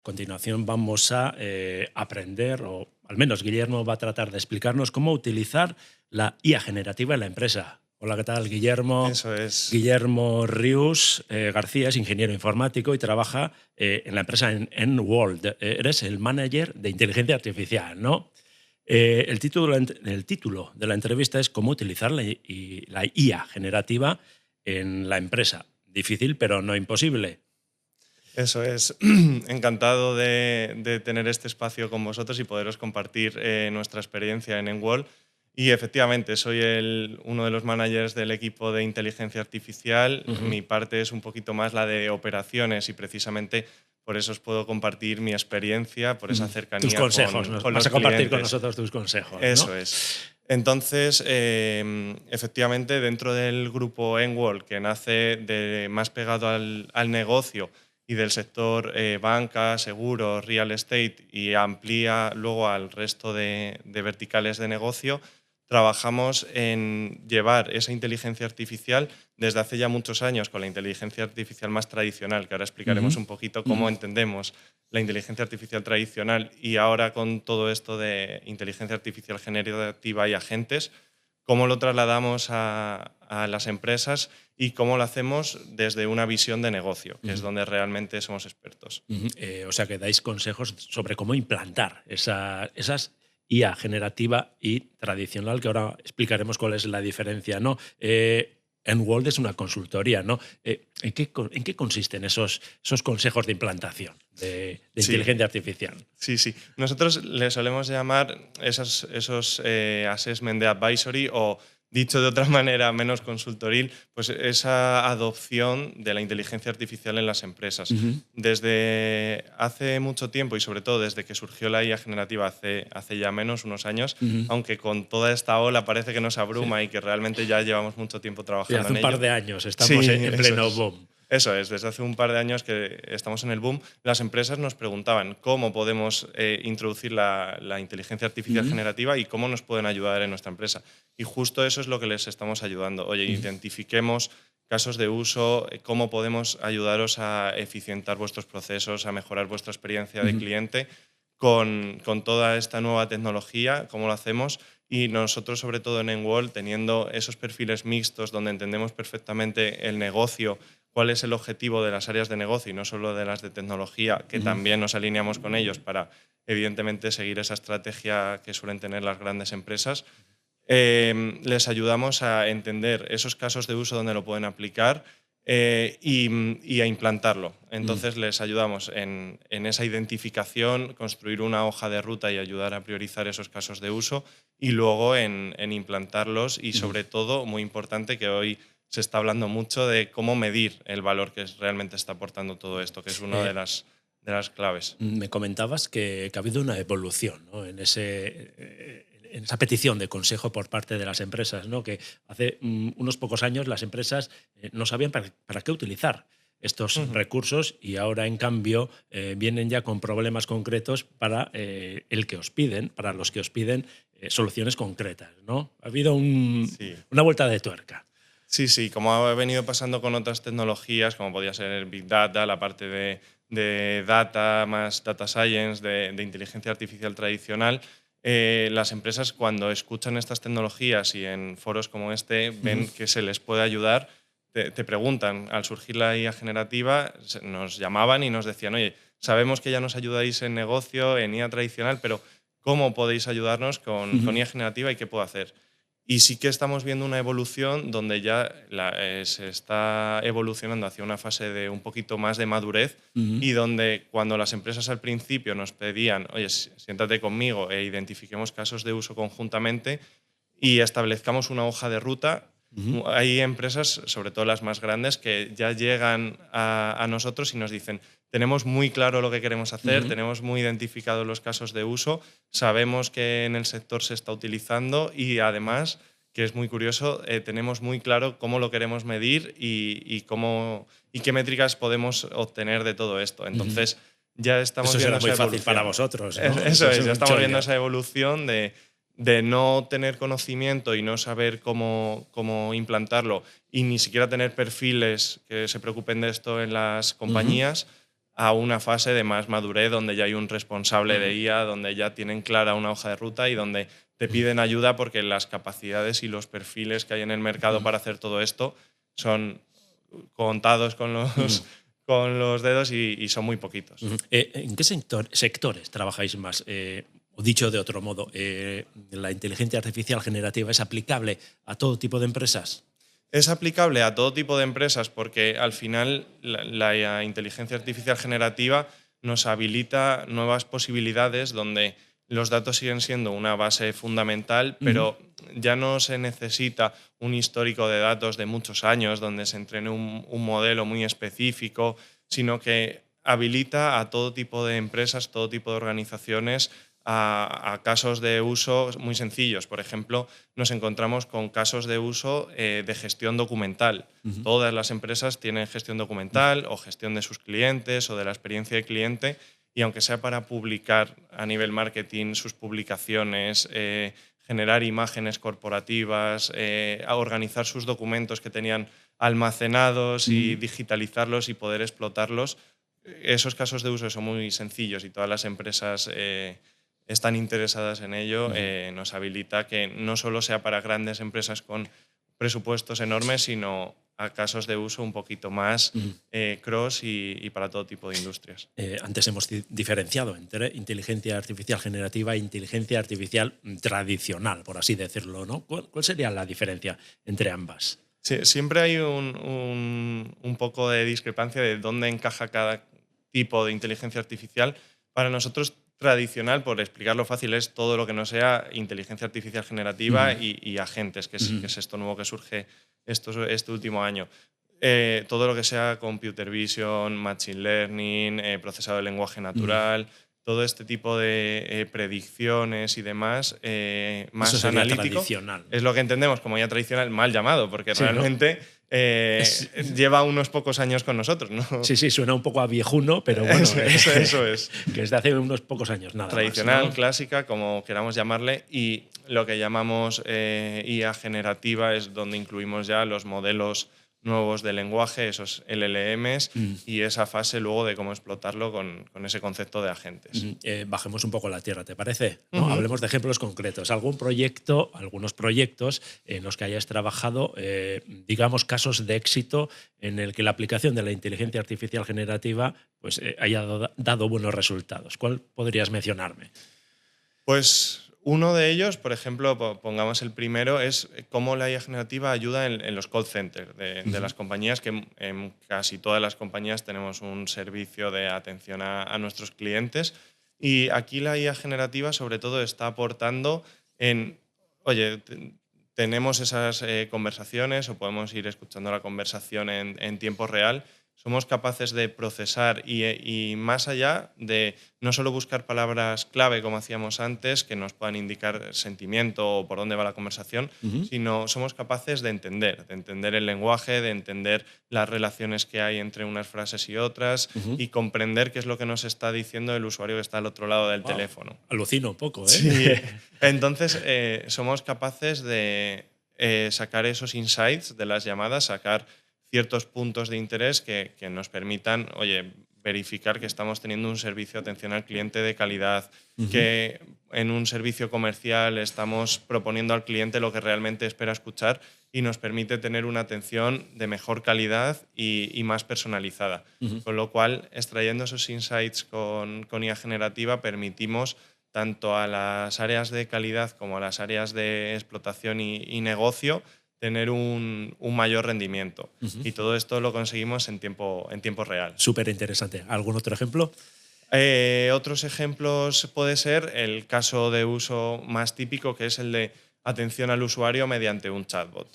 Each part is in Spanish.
continuación vamos a aprender, o al menos Guillermo va a tratar de explicarnos cómo utilizar la IA generativa en la empresa. Hola, ¿qué tal, Guillermo? Eso es. Guillermo Rius García es ingeniero informático y trabaja en la empresa en World. Eres el manager de inteligencia artificial, ¿no? El título de la entrevista es cómo utilizar la IA generativa en la empresa. Difícil, pero no imposible. Eso es. Encantado de tener este espacio con vosotros y poderos compartir nuestra experiencia en Enwall. Y efectivamente, soy uno de los managers del equipo de inteligencia artificial. Mi parte es un poquito más la de operaciones y precisamente por eso os puedo compartir mi experiencia, por esa Tus cercanía consejos, nos con vas los a compartir con clientes. nosotros tus consejos, ¿no? Eso es. Entonces, efectivamente, dentro del grupo Enwall, que nace más pegado al negocio y del sector banca, seguros, real estate y amplía luego al resto de verticales de negocio, trabajamos en llevar esa inteligencia artificial desde hace ya muchos años con la inteligencia artificial más tradicional, que ahora explicaremos un poquito cómo entendemos la inteligencia artificial tradicional y ahora con todo esto de inteligencia artificial generativa y agentes, cómo lo trasladamos a las empresas y cómo lo hacemos desde una visión de negocio, que es donde realmente somos expertos. O sea, que dais consejos sobre cómo implantar esas IA generativa y tradicional, que ahora explicaremos cuál es la diferencia, ¿no? Enworld es una consultoría, ¿no? ¿En qué consisten esos consejos de implantación de Sí, inteligencia artificial? sí. Nosotros le solemos llamar esos assessment de advisory o, dicho de otra manera menos consultoril, pues esa adopción de la inteligencia artificial en las empresas. Desde hace mucho tiempo y sobre todo desde que surgió la IA generativa hace ya menos, unos años, aunque con toda esta ola parece que nos Sí. abruma y que realmente ya llevamos mucho tiempo Sí, trabajando hace en un par ello. de años Sí, estamos en eso pleno es. boom. Eso es, desde hace un par de años que estamos en el boom, las empresas nos preguntaban cómo podemos introducir la inteligencia artificial generativa y cómo nos pueden ayudar en nuestra empresa. Y justo eso es lo que les estamos ayudando. Oye, identifiquemos casos de uso, cómo podemos ayudaros a eficientar vuestros procesos, a mejorar vuestra experiencia de cliente con toda esta nueva tecnología, cómo lo hacemos. Y nosotros, sobre todo en Enwall, teniendo esos perfiles mixtos donde entendemos perfectamente el negocio, cuál es el objetivo de las áreas de negocio y no solo de las de tecnología, que también nos alineamos con ellos para, evidentemente, seguir esa estrategia que suelen tener las grandes empresas, les ayudamos a entender esos casos de uso donde lo pueden aplicar y a implantarlo. Entonces les ayudamos en esa identificación, construir una hoja de ruta y ayudar a priorizar esos casos de uso y luego en implantarlos y sobre todo, muy importante, que hoy se está hablando mucho de cómo medir el valor que realmente está aportando todo esto, que es una de las claves. Me comentabas que ha habido una evolución, ¿no? En esa petición de consejo por parte de las empresas, ¿no? Que hace unos pocos años las empresas no sabían para qué utilizar estos recursos y ahora, en cambio, vienen ya con problemas concretos para para los que os piden soluciones concretas, ¿no? Ha habido Sí. una vuelta de tuerca. Sí, como ha venido pasando con otras tecnologías, como podía ser el Big Data, la parte de data, más data science, de inteligencia artificial tradicional, las empresas cuando escuchan estas tecnologías y en foros como este ven que se les puede ayudar, te preguntan, al surgir la IA generativa, nos llamaban y nos decían, oye, sabemos que ya nos ayudáis en negocio, en IA tradicional, pero ¿cómo podéis ayudarnos con IA generativa y qué puedo hacer? Y sí que estamos viendo una evolución donde ya se está evolucionando hacia una fase de un poquito más de madurez y donde cuando las empresas al principio nos pedían, oye, siéntate conmigo e identifiquemos casos de uso conjuntamente y establezcamos una hoja de ruta, hay empresas, sobre todo las más grandes, que ya llegan a nosotros y nos dicen, tenemos muy claro lo que queremos hacer, tenemos muy identificados los casos de uso, sabemos que en el sector se está utilizando y además, que es muy curioso, tenemos muy claro cómo lo queremos medir y qué métricas podemos obtener de todo esto. Entonces, ya estamos Eso viendo será muy esa fácil para evolución. vosotros, ¿no? Eso Es es, ya un estamos viendo chollo. esa evolución de no tener conocimiento y no saber cómo implantarlo y ni siquiera tener perfiles que se preocupen de esto en las compañías, a una fase de más madurez, donde ya hay un responsable de IA, donde ya tienen clara una hoja de ruta y donde te piden ayuda porque las capacidades y los perfiles que hay en el mercado para hacer todo esto son contados con los dedos y son muy poquitos. ¿En qué sectores trabajáis más? O dicho de otro modo, ¿la inteligencia artificial generativa es aplicable a todo tipo de empresas? Es aplicable a todo tipo de empresas porque al final la inteligencia artificial generativa nos habilita nuevas posibilidades donde los datos siguen siendo una base fundamental, pero ya no se necesita un histórico de datos de muchos años donde se entrene un modelo muy específico, sino que habilita a todo tipo de empresas, todo tipo de organizaciones a casos de uso muy sencillos. Por ejemplo, nos encontramos con casos de uso de gestión documental. Todas las empresas tienen gestión documental o gestión de sus clientes o de la experiencia del cliente, y aunque sea para publicar a nivel marketing sus publicaciones, generar imágenes corporativas, a organizar sus documentos que tenían almacenados y digitalizarlos y poder explotarlos, esos casos de uso son muy sencillos y todas las empresas están interesadas en ello, nos habilita que no solo sea para grandes empresas con presupuestos enormes, sino a casos de uso un poquito más cross y para todo tipo de industrias. Antes hemos diferenciado entre inteligencia artificial generativa e inteligencia artificial tradicional, por así decirlo, ¿no? ¿Cuál sería la diferencia entre ambas? Sí, siempre hay un poco de discrepancia de dónde encaja cada tipo de inteligencia artificial. Para nosotros, tradicional, por explicarlo fácil, es todo lo que no sea inteligencia artificial generativa y agentes, que es esto nuevo que surge este último año. Todo lo que sea computer vision, machine learning, procesado de lenguaje natural, todo este tipo de predicciones y demás, más Eso sería analítico, tradicional. es lo que entendemos como ya tradicional, mal llamado, porque sí, realmente lleva unos pocos años con nosotros, ¿no? Sí, suena un poco a viejuno, pero bueno, eso es. Que es de hace unos pocos años, nada tradicional, más, ¿no? clásica, como queramos llamarle, y lo que llamamos IA generativa es donde incluimos ya los modelos nuevos de lenguaje, esos LLMs, y esa fase luego de cómo explotarlo con ese concepto de agentes. Bajemos un poco la tierra, ¿te parece? ¿No? Hablemos de ejemplos concretos. Algunos proyectos en los que hayas trabajado, digamos, casos de éxito en el que la aplicación de la inteligencia artificial generativa pues, haya dado buenos resultados. ¿Cuál podrías mencionarme? Pues uno de ellos, por ejemplo, pongamos el primero, es cómo la IA generativa ayuda en los call centers de las compañías, que en casi todas las compañías tenemos un servicio de atención a nuestros clientes. Y aquí la IA generativa sobre todo está aportando en, oye, tenemos esas conversaciones o podemos ir escuchando la conversación en tiempo real. Somos capaces de procesar y más allá de no solo buscar palabras clave como hacíamos antes que nos puedan indicar sentimiento o por dónde va la conversación, sino somos capaces de entender el lenguaje, de entender las relaciones que hay entre unas frases y otras y comprender qué es lo que nos está diciendo el usuario que está al otro lado del teléfono. Alucino un poco, ¿eh? Sí. Entonces, somos capaces de sacar esos insights de las llamadas, sacar ciertos puntos de interés que nos permitan, oye, verificar que estamos teniendo un servicio de atención al cliente de calidad, que en un servicio comercial estamos proponiendo al cliente lo que realmente espera escuchar y nos permite tener una atención de mejor calidad y más personalizada. Con lo cual, extrayendo esos insights con IA generativa, permitimos tanto a las áreas de calidad como a las áreas de explotación y negocio tener un mayor rendimiento. Y todo esto lo conseguimos en tiempo real. Súper interesante. ¿Algún otro ejemplo? Otros ejemplos puede ser el caso de uso más típico, que es el de atención al usuario mediante un chatbot.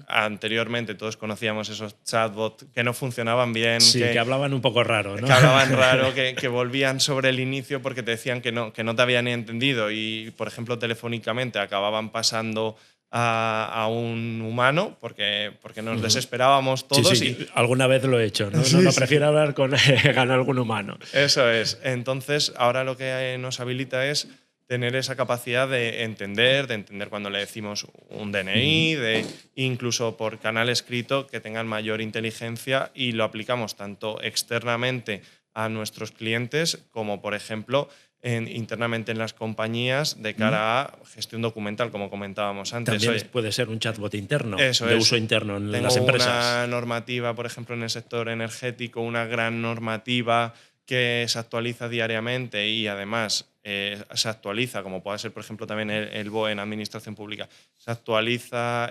Anteriormente todos conocíamos esos chatbots que no funcionaban bien. Sí, que hablaban un poco raro, ¿no? Que hablaban raro, que volvían sobre el inicio porque te decían que no te habían entendido y, por ejemplo, telefónicamente acababan pasando a un humano porque nos desesperábamos todos. Sí. Alguna vez lo he hecho, ¿no? Prefiero hablar con algún humano. Eso es. Entonces, ahora lo que nos habilita es tener esa capacidad de entender cuando le decimos un DNI, de incluso por canal escrito que tengan mayor inteligencia, y lo aplicamos tanto externamente a nuestros clientes, como por ejemplo internamente en las compañías de cara a gestión documental, como comentábamos antes. También Oye, puede ser un chatbot interno, eso de es. uso interno en Tengo las empresas. una normativa, por ejemplo, en el sector energético, una gran normativa que se actualiza diariamente y además se actualiza, como puede ser, por ejemplo, también el BOE en Administración Pública, se actualiza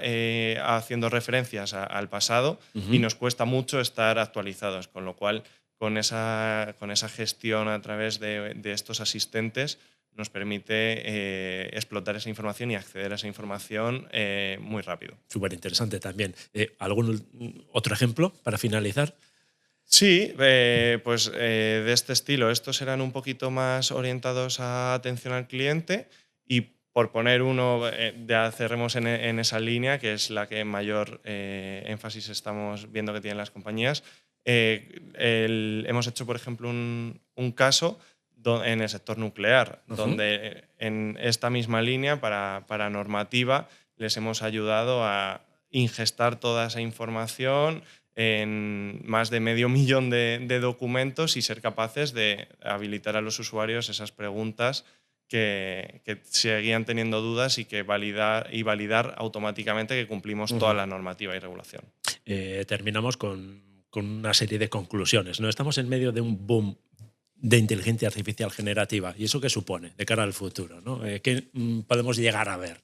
haciendo referencias al pasado y nos cuesta mucho estar actualizados, con lo cual con esa gestión a través de estos asistentes nos permite explotar esa información y acceder a esa información muy rápido. Súper interesante también. ¿Algún otro ejemplo para finalizar? Sí, pues de este estilo. Estos eran un poquito más orientados a atención al cliente y por poner uno, ya cerremos en esa línea, que es la que mayor énfasis estamos viendo que tienen las compañías. Hemos hecho, por ejemplo, un caso en el sector nuclear, donde en esta misma línea, para normativa, les hemos ayudado a ingestar toda esa información en más de 500.000 de documentos y ser capaces de habilitar a los usuarios esas preguntas que seguían teniendo dudas y validar automáticamente que cumplimos toda la normativa y regulación. Terminamos con una serie de conclusiones, ¿no? Estamos en medio de un boom de inteligencia artificial generativa. ¿Y eso qué supone de cara al futuro, ¿no? ¿Qué podemos llegar a ver?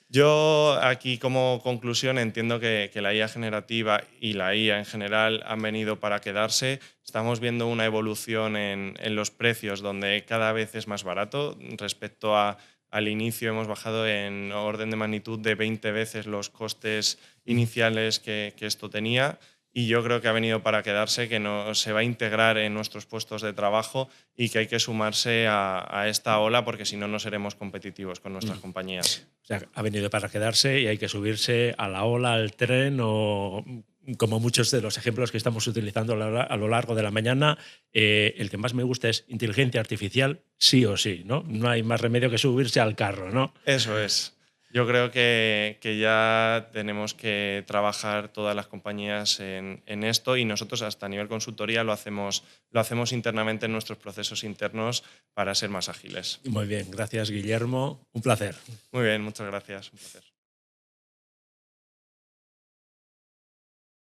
Yo aquí como conclusión entiendo que la IA generativa y la IA en general han venido para quedarse. Estamos viendo una evolución en los precios donde cada vez es más barato. Respecto al inicio hemos bajado en orden de magnitud de 20 veces los costes iniciales que esto tenía. Y yo creo que ha venido para quedarse, que se va a integrar en nuestros puestos de trabajo y que hay que sumarse a esta ola porque si no, no seremos competitivos con nuestras compañías. O sea, ha venido para quedarse y hay que subirse a la ola, al tren o, como muchos de los ejemplos que estamos utilizando a lo largo de la mañana, el que más me gusta es inteligencia artificial sí o sí, ¿no? No hay más remedio que subirse al carro, ¿no? Eso es. Yo creo que ya tenemos que trabajar todas las compañías en esto y nosotros hasta a nivel consultoría lo hacemos internamente en nuestros procesos internos para ser más ágiles. Muy bien, gracias Guillermo, un placer. Muy bien, muchas gracias. Un placer.